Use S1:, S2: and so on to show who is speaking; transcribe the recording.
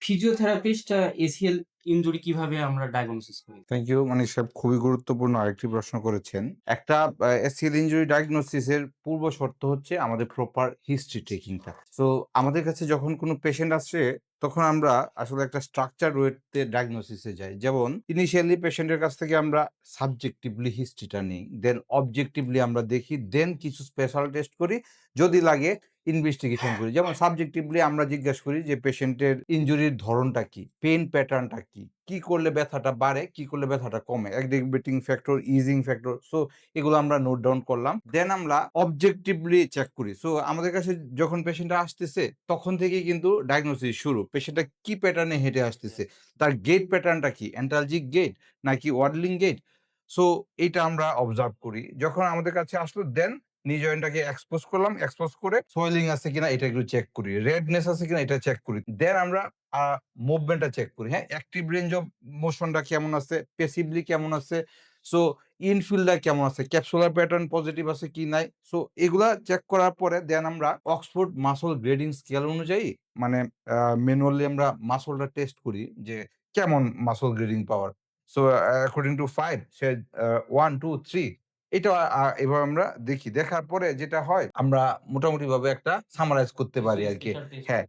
S1: Physiotherapist ACL injury কিভাবে আমরা diagnosis করি?
S2: Thank you. মানিক সাহেব খুবই গুরুত্বপূর্ণ আরেকটি প্রশ্ন করেছেন। একটা ACL ইনজুরি ডায়াগনোসিস এর পূর্ব শর্ত হচ্ছে আমাদের প্রপার হিস্ট্রি টেকিংটা। সো আমাদের কাছে যখন কোনো পেশেন্ট আসে তখন আমরা আসলে একটা স্ট্রাকচার ওয়েতে ডায়াগনোসিস এ যাই। যেমন ইনিশিয়ালি পেশেন্টের কাছ থেকে আমরা সাবজেক্টিভলি হিস্ট্রিটা নেই। দেন অবজেক্টিভলি আমরা দেখি। দেন কিছু স্পেশাল টেস্ট করি। যদি লাগে ইনভেস্টিগেশন করি। যেমন সাবজেক্টিভলি আমরা জিজ্ঞাসা করি যে পেশেন্টের ইনজুরির ধরনটা কি? পেইন প্যাটার্নটা কি? কি করলে ব্যথাটা বাড়ে? কি করলে ব্যথাটা কমে? অ্যাগ্রিভেটিং ফ্যাক্টর, ইজিং ফ্যাক্টর। সো এগুলো আমরা নোট ডাউন করলাম। দেন আমরা অবজেক্টিভলি চেক করি। সো আমাদের কাছে যখন পেশেন্টটা আসতেছে তখন থেকেই কিন্তু ডায়াগনোসিস শুরু। পেশেন্টটা কি প্যাটার্নে হেঁটে আসতেছে? তার গেট প্যাটার্নটা কি? অ্যান্টালজিক গেট নাকি ওয়াডলিং গেট? সো এইটা আমরা অবজার্ভ করি। যখন আমাদের কাছে আসলো দেন নি জয়েন্টটাকে এক্সপোজ করলাম। এক্সপোজ করে সোয়েলিং আছে কিনা এটা একটু চেক করি। রেডনেস আছে কিনা এটা চেক করি। দেন আমরা আ মুভমেন্টটা চেক করি। হ্যাঁ? অ্যাক্টিভ রেঞ্জ অফ মোশনটা কেমন আছে? প্যাসিভলি কেমন আছে? সো ইনফিল্ডটা কেমন আছে? ক্যাপসুলার প্যাটার্ন পজিটিভ আছে কি নাই? সো এগুলা চেক করার পরে দেন আমরা অক্সফোর্ড মাসল গ্রেডিং স্কেল অনুযায়ী মানে আ ম্যানুয়ালি আমরা মাসলটা টেস্ট করি যে কেমন muscle grading power. So according to 5 সে 1, 2, 3 এটা এভাবে আমরা দেখি। দেখার পরে যেটা হয় আমরা মোটামুটিভাবে একটা সামারাইজ করতে
S1: কিছু
S2: পারি আরকি।
S1: স্পেশাল টেস্ট
S2: হ্যাঁ।